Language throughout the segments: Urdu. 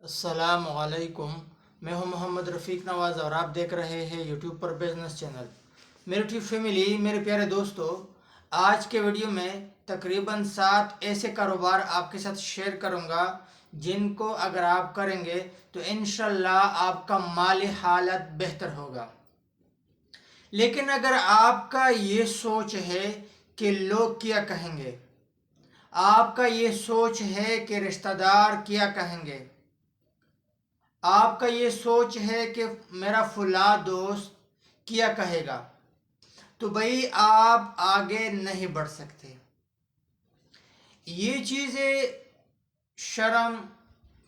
السلام علیکم، میں ہوں محمد رفیق نواز اور آپ دیکھ رہے ہیں یوٹیوب پر بزنس چینل۔ میری ٹیوب فیملی، میرے پیارے دوستو، آج کے ویڈیو میں تقریباً 7 ایسے کاروبار آپ کے ساتھ شیئر کروں گا جن کو اگر آپ کریں گے تو انشاءاللہ آپ کا مالی حالت بہتر ہوگا۔ لیکن اگر آپ کا یہ سوچ ہے کہ لوگ کیا کہیں گے، آپ کا یہ سوچ ہے کہ رشتہ دار کیا کہیں گے، آپ کا یہ سوچ ہے کہ میرا فلاں دوست کیا کہے گا، تو بھائی آپ آگے نہیں بڑھ سکتے۔ یہ چیزیں شرم،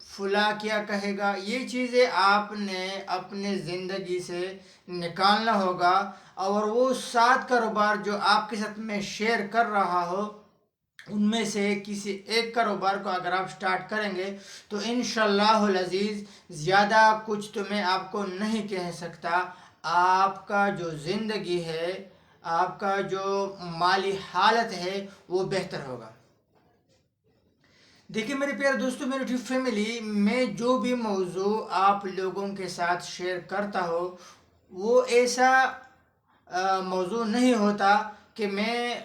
فلاں کیا کہے گا، یہ چیزیں آپ نے اپنے زندگی سے نکالنا ہوگا، اور وہ 7 کاروبار جو آپ کے ساتھ میں شیئر کر رہا ہوں ان میں سے کسی ایک کاروبار کو اگر آپ سٹارٹ کریں گے تو انشاءاللہ العزیز زیادہ کچھ تو میں آپ کو نہیں کہہ سکتا، آپ کا جو زندگی ہے، آپ کا جو مالی حالت ہے وہ بہتر ہوگا۔ دیکھیں میرے پیارے دوستو، میری یوٹیوب فیملی، میں جو بھی موضوع آپ لوگوں کے ساتھ شیئر کرتا ہوں وہ ایسا موضوع نہیں ہوتا کہ میں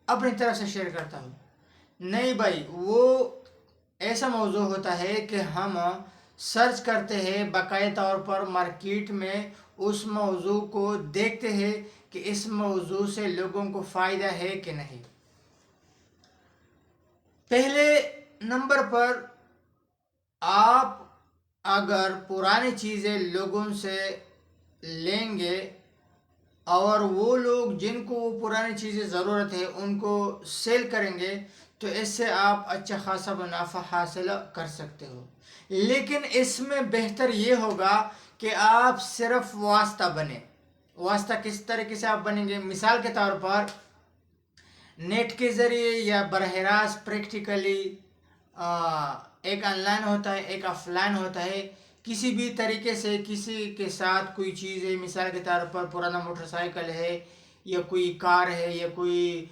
اپنی طرف سے شیئر کرتا ہوں، نہیں بھائی، وہ ایسا موضوع ہوتا ہے کہ ہم سرچ کرتے ہیں باقاعدہ طور پر مارکیٹ میں، اس موضوع کو دیکھتے ہیں کہ اس موضوع سے لوگوں کو فائدہ ہے کہ نہیں۔ پہلے نمبر پر آپ اگر پرانی چیزیں لوگوں سے لیں گے اور وہ لوگ جن کو پرانی چیزیں ضرورت ہے ان کو سیل کریں گے تو اس سے آپ اچھا خاصا منافع حاصل کر سکتے ہو۔ لیکن اس میں بہتر یہ ہوگا کہ آپ صرف واسطہ بنیں۔ واسطہ کس طریقے سے آپ بنیں گے؟ مثال کے طور پر نیٹ کے ذریعے یا براہ راست پریکٹیکلی، ایک آن لائن ہوتا ہے، ایک آف لائن ہوتا ہے، کسی بھی طریقے سے کسی کے ساتھ کوئی چیز ہے، مثال کے طور پر پرانا موٹر سائیکل ہے یا کوئی کار ہے یا کوئی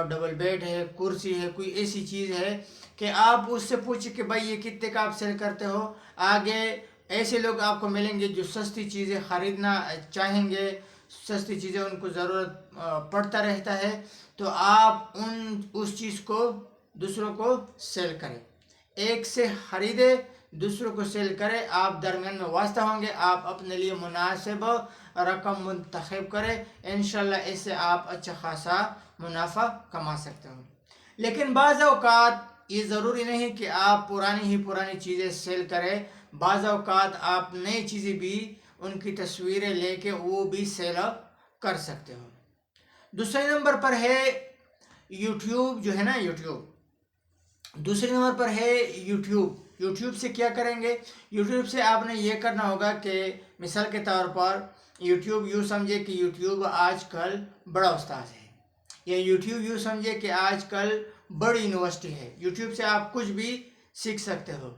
ڈبل بیڈ ہے، کرسی ہے، کوئی ایسی چیز ہے کہ آپ اس سے پوچھیں کہ بھائی یہ کتنے کا آپ سیل کرتے ہو۔ آگے ایسے لوگ آپ کو ملیں گے جو سستی چیزیں خریدنا چاہیں گے، سستی چیزیں ان کو ضرورت پڑتا رہتا ہے، تو آپ اس چیز کو دوسروں کو سیل کریں، ایک سے خریدے دوسروں کو سیل کرے، آپ درمیان میں واسطہ ہوں گے، آپ اپنے لیے مناسب رقم منتخب کریں، انشاءاللہ اس سے آپ اچھا خاصا منافع کما سکتے ہوں۔ لیکن بعض اوقات یہ ضروری نہیں کہ آپ پرانی چیزیں سیل کریں، بعض اوقات آپ نئی چیزیں بھی ان کی تصویریں لے کے وہ بھی سیل کر سکتے ہو۔ دوسرے نمبر پر ہے یوٹیوب، جو ہے نا دوسرے نمبر پر ہے یوٹیوب سے کیا کریں گے؟ یوٹیوب سے آپ نے یہ کرنا ہوگا کہ مثال کے طور پر یوٹیوب یوں سمجھے کہ یوٹیوب آج کل بڑا استاذ ہے، یا یوٹیوب یوں سمجھے کہ آج کل بڑی یونیورسٹی ہے، یوٹیوب سے آپ کچھ بھی سیکھ سکتے ہو۔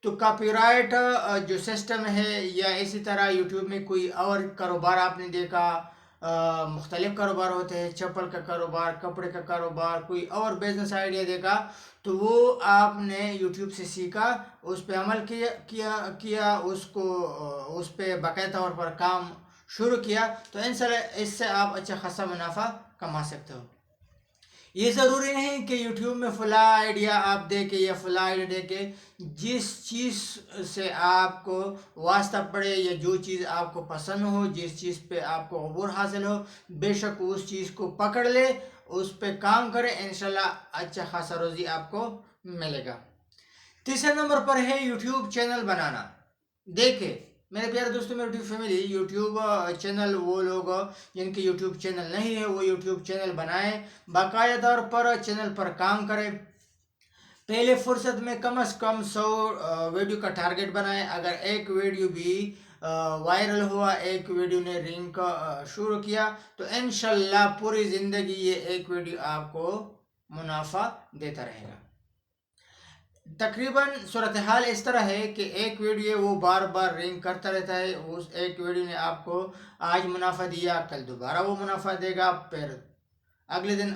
تو کاپی رائٹ جو سسٹم ہے، یا اسی طرح یوٹیوب میں کوئی اور کاروبار آپ نے دیکھا، مختلف کاروبار ہوتے ہیں، چپل کا کاروبار، کپڑے کا کاروبار، کوئی اور بزنس آئیڈیا دیکھا تو وہ آپ نے یوٹیوب سے سیکھا، اس پہ عمل کیا اس پہ باقاعدہ طور پر کام شروع کیا، تو انشاءاللہ اس سے آپ اچھا خاصا منافع کما سکتے ہو۔ یہ ضروری نہیں کہ یوٹیوب میں فلاں آئیڈیا آپ دے کے یا فلاں آئیڈیا دے کے، جس چیز سے آپ کو واسطہ پڑے یا جو چیز آپ کو پسند ہو، جس چیز پہ آپ کو عبور حاصل ہو، بے شک اس چیز کو پکڑ لے، اس پہ کام کرے، انشاءاللہ اچھا خاصا روزی آپ کو ملے گا۔ تیسرے نمبر پر ہے یوٹیوب چینل بنانا۔ دیکھیں میرے پیارے دوستوں، میری یوٹیوب فیملی، یوٹیوب چینل، وہ لوگ جن کے یوٹیوب چینل نہیں ہے وہ یوٹیوب چینل بنائیں، باقاعدہ طور پر چینل پر کام کریں۔ پہلے فرصت میں کم از کم 100 ویڈیو کا ٹارگٹ بنائیں۔ اگر ایک ویڈیو بھی وائرل ہوا، ایک ویڈیو نے رینک شروع کیا، تو انشاءاللہ پوری زندگی یہ ایک ویڈیو آپ کو منافع دیتا رہے گا۔ تقریباً صورتحال اس طرح ہے کہ ایک ویڈیو وہ بار بار رینک کرتا رہتا ہے، اس ایک ویڈیو نے آپ کو آج منافع دیا، کل دوبارہ وہ منافع دے گا، پھر اگلے دن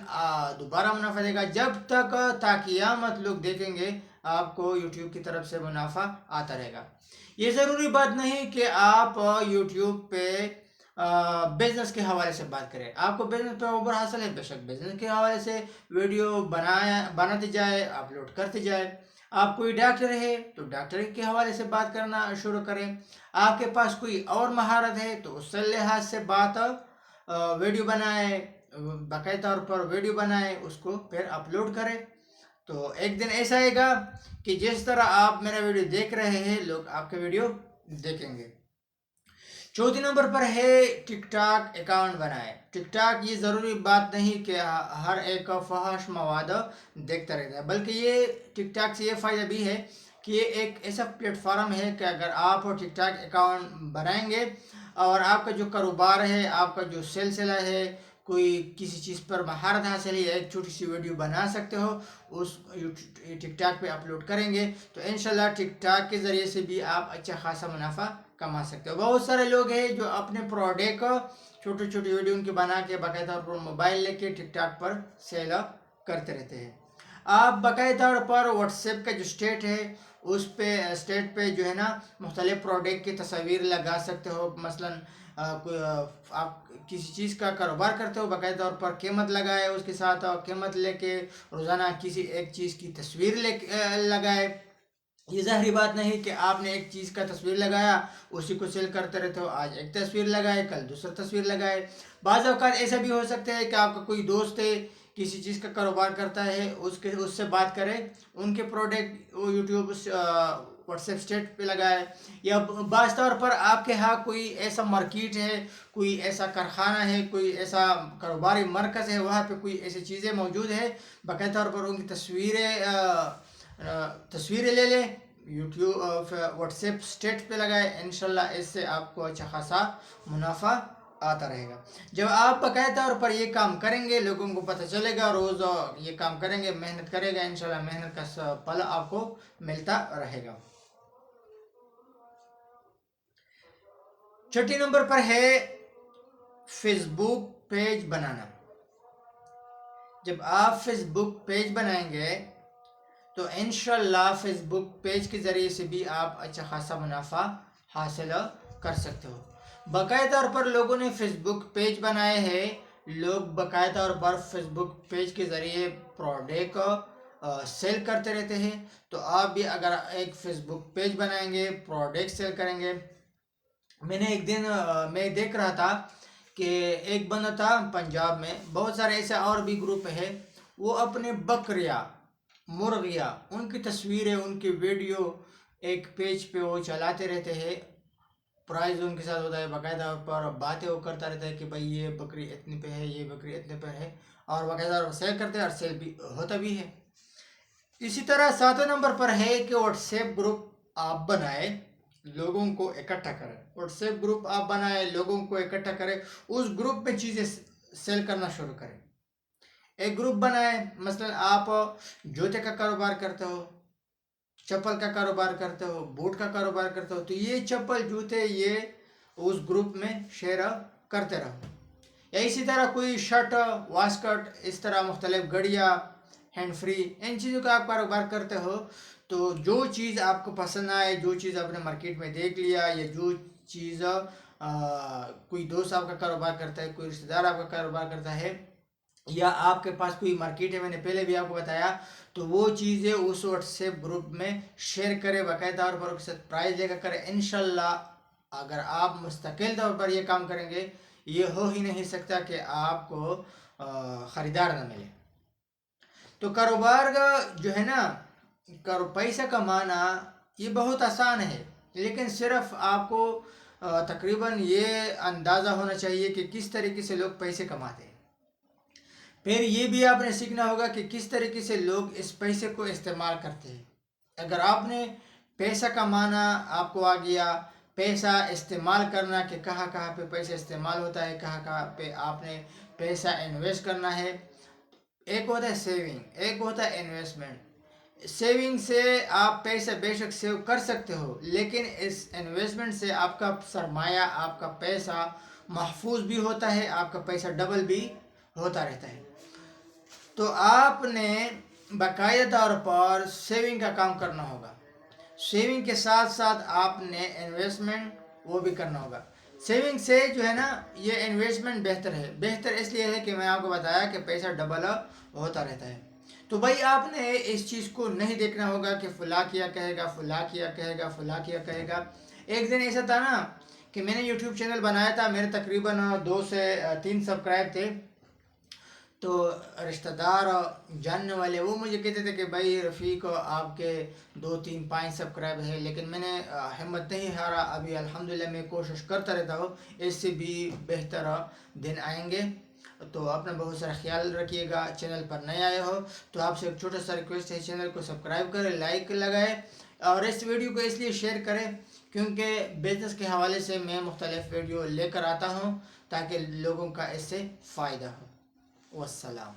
دوبارہ منافع دے گا، جب تک تا قیامت لوگ دیکھیں گے آپ کو یوٹیوب کی طرف سے منافع آتا رہے گا. یہ ضروری بات نہیں کہ آپ یوٹیوب پہ بزنس کے حوالے سے بات کریں. آپ کو بزنس پہ اوپر حاصل ہے، بے شک بزنس کے حوالے سے ویڈیو بناتے جائے، اپلوڈ کرتے جائے. آپ کوئی ڈاکٹر ہے تو ڈاکٹر کے حوالے سے بات کرنا شروع کریں. آپ کے پاس کوئی اور مہارت ہے تو اس لحاظ سے بات ویڈیو بنائے، باقاعدہ طور پر ویڈیو بنائے، اس کو پھر اپلوڈ کریں. تو ایک دن ایسا آئے گا کہ جس طرح آپ میرا ویڈیو دیکھ رہے ہیں لوگ آپ کے ویڈیو دیکھیں گے. چوتھے نمبر پر ہے ٹک ٹاک اکاؤنٹ بنائے. ٹک ٹاک یہ ضروری بات نہیں کہ ہر ایک فحش مواد دیکھتا رہتا ہے، بلکہ یہ ٹک ٹاک سے یہ فائدہ بھی ہے کہ یہ ایک ایسا پلیٹ فارم ہے کہ اگر آپ ٹک ٹاک اکاؤنٹ بنائیں گے اور آپ کا جو کاروبار ہے، آپ کا جو سلسلہ ہے، کوئی کسی چیز پر مہارت حاصل ہے، ایک چھوٹی سی ویڈیو بنا سکتے ہو، اس ٹک ٹاک پہ اپلوڈ کریں گے تو انشاءاللہ ٹک ٹاک کے ذریعے سے بھی آپ اچھا خاصا منافع کما سکتے ہو. بہت سارے لوگ ہیں جو اپنے پروڈکٹ چھوٹی چھوٹی ویڈیو ان کی بنا کے باقاعدہ طور پر موبائل لے کے ٹک ٹاک پر سیل کرتے رہتے ہیں. آپ باقاعدہ طور پر واٹس ایپ کا جو اسٹیٹ ہے اس پہ اسٹیٹ پہ جو ہے نا مختلف پروڈکٹ کی تصاویر لگا سکتے ہو. مثلا آپ کسی چیز کا کاروبار کرتے ہو، باقاعدہ طور پر قیمت لگائے، اس کے ساتھ قیمت لے کے روزانہ کسی ایک چیز کی تصویر لگائے. یہ ظاہری بات نہیں کہ آپ نے ایک چیز کا تصویر لگایا اسی کو سیل کرتے رہتے ہو، آج ایک تصویر لگائے کل دوسرا تصویر لگائے. بعض اوقات ایسا بھی ہو سکتا ہے کہ آپ کا کوئی دوست ہے کسی چیز کا کاروبار کرتا ہے، اس سے بات کرے، ان کے پروڈکٹ وہ یوٹیوب واٹس ایپ اسٹیٹ پہ لگائے. یا بعض طور پر آپ کے ہاں کوئی ایسا مارکیٹ ہے، کوئی ایسا کارخانہ ہے، کوئی ایسا کاروباری مرکز ہے، وہاں پہ کوئی ایسی چیزیں موجود ہے، باقاعدہ طور پر ان کی تصویریں لے لیں، یوٹیوب واٹس ایپ اسٹیٹ پہ لگائے. انشاءاللہ اس سے آپ کو اچھا خاصا منافع آتا رہے گا. جب آپ باقاعدہ طور پر یہ کام کریں گے لوگوں کو پتہ چلے گا، روز یہ کام کریں گے، محنت کرے گا، انشاءاللہ محنت کا پھل آپ کو ملتا رہے گا. چھٹے نمبر پر ہے فیس بک پیج بنانا. جب آپ فیس بک پیج بنائیں گے تو انشاءاللہ فیس بک پیج کے ذریعے سے بھی آپ اچھا خاصا منافع حاصل کر سکتے ہو. باقاعدہ طور پر لوگوں نے فیس بک پیج بنائے ہیں، لوگ باقاعدہ طور پر فیس بک پیج کے ذریعے پروڈکٹ سیل کرتے رہتے ہیں. تو آپ بھی اگر ایک فیس بک پیج بنائیں گے، پروڈکٹ سیل کریں گے. میں نے ایک دن میں دیکھ رہا تھا کہ ایک بندہ تھا پنجاب میں، بہت سارے ایسے اور بھی گروپ ہیں، وہ اپنے بکریاں، مرغیاں، ان کی تصویریں، ان کی ویڈیو ایک پیج پہ وہ چلاتے رہتے ہیں. پرائز ان کے ساتھ ہوتا ہے، باقاعدہ پر باتیں وہ کرتا رہتا ہے کہ بھائی یہ بکری اتنے پہ ہے، یہ بکری اتنے پہ ہے، اور باقاعدہ سیل کرتے ہیں اور سیل بھی ہوتا بھی ہے. اسی طرح 7 نمبر پر ہے کہ واٹس ایپ گروپ آپ بنائے، لوگوں کو اکٹھا کریں. واٹس ایپ گروپ آپ بنائے، لوگوں کو اکٹھا کریں، اس گروپ میں چیزیں سیل کرنا شروع کریں. ایک گروپ بنائے، مثلا آپ جوتے کا کاروبار کرتے ہو، چپل کا کاروبار کرتے ہو، بوٹ کا کاروبار کرتے ہو، تو یہ چپل جوتے یہ اس گروپ میں شیئر کرتے رہو. یا اسی طرح کوئی شرٹ، واسکٹ، اس طرح مختلف گھڑیاں، ہینڈ فری، ان چیزوں کا آپ کاروبار کرتے ہو تو جو چیز آپ کو پسند آئے، جو چیز آپ نے مارکیٹ میں دیکھ لیا، یا جو چیز کوئی دوست آپ کا کاروبار کرتا ہے، کوئی رشتہ دار آپ کا کاروبار کرتا ہے، یا آپ کے پاس کوئی مارکیٹ ہے، میں نے پہلے بھی آپ کو بتایا، تو وہ چیزیں اس واٹس ایپ گروپ میں شیئر کرے، باقاعدہ طور پر اس کے ساتھ پرائز لے کر کرے. انشاءاللہ اگر آپ مستقل طور پر یہ کام کریں گے، یہ ہو ہی نہیں سکتا کہ آپ کو خریدار نہ ملے. تو کاروبار کا جو ہے نا پیسہ کمانا یہ بہت آسان ہے، لیکن صرف آپ کو تقریباً یہ اندازہ ہونا چاہیے کہ کس طریقے سے لوگ پیسے کماتے ہیں. پھر یہ بھی آپ نے سیکھنا ہوگا کہ کس طریقے سے لوگ اس پیسے کو استعمال کرتے ہیں. اگر آپ نے پیسہ کمانا آپ کو آ گیا، پیسہ استعمال کرنا کہ کہاں کہاں پہ پیسہ استعمال ہوتا ہے، کہاں کہاں پہ آپ نے پیسہ انویسٹ کرنا ہے. ایک ہوتا ہے سیونگ، ایک ہوتا ہے انویسٹمنٹ. سیونگ سے آپ پیسہ بے شک سیو کر سکتے ہو، لیکن اس انویسٹمنٹ سے آپ کا سرمایہ، آپ کا پیسہ محفوظ بھی ہوتا ہے، آپ کا پیسہ ڈبل بھی ہوتا رہتا ہے. تو آپ نے باقاعدہ طور پر سیونگ کا کام کرنا ہوگا. سیونگ کے ساتھ ساتھ آپ نے انویسٹمنٹ وہ بھی کرنا ہوگا. سیونگ سے جو ہے نا یہ انویسٹمنٹ بہتر ہے. بہتر اس لیے ہے کہ میں آپ کو بتایا کہ پیسہ ڈبل ہوتا رہتا ہے. تو بھائی آپ نے اس چیز کو نہیں دیکھنا ہوگا کہ فلاں کیا کہے گا، فلاں کیا کہے گا، فلاں کیا کہے گا. ایک دن ایسا تھا نا کہ میں نے یوٹیوب چینل بنایا تھا، میرے تقریباً 2 سے 3 سبسکرائب تھے. تو رشتہ دار جاننے والے وہ مجھے کہتے تھے کہ بھائی رفیق آپ کے 2 3 5 سبسکرائب ہے، لیکن میں نے ہمت نہیں ہارا. ابھی الحمدللہ میں کوشش کرتا رہتا ہوں، اس سے بھی بہتر دن آئیں گے. تو اپنا بہت سارا خیال رکھیے گا. چینل پر نئے آئے ہو تو آپ سے ایک چھوٹا سا ریکویسٹ ہے، چینل کو سبسکرائب کریں، لائک لگائیں اور اس ویڈیو کو اس لیے شیئر کریں کیونکہ بزنس کے حوالے سے میں مختلف ویڈیو لے کر آتا ہوں تاکہ لوگوں کا اس سے فائدہ ہو. والسلام.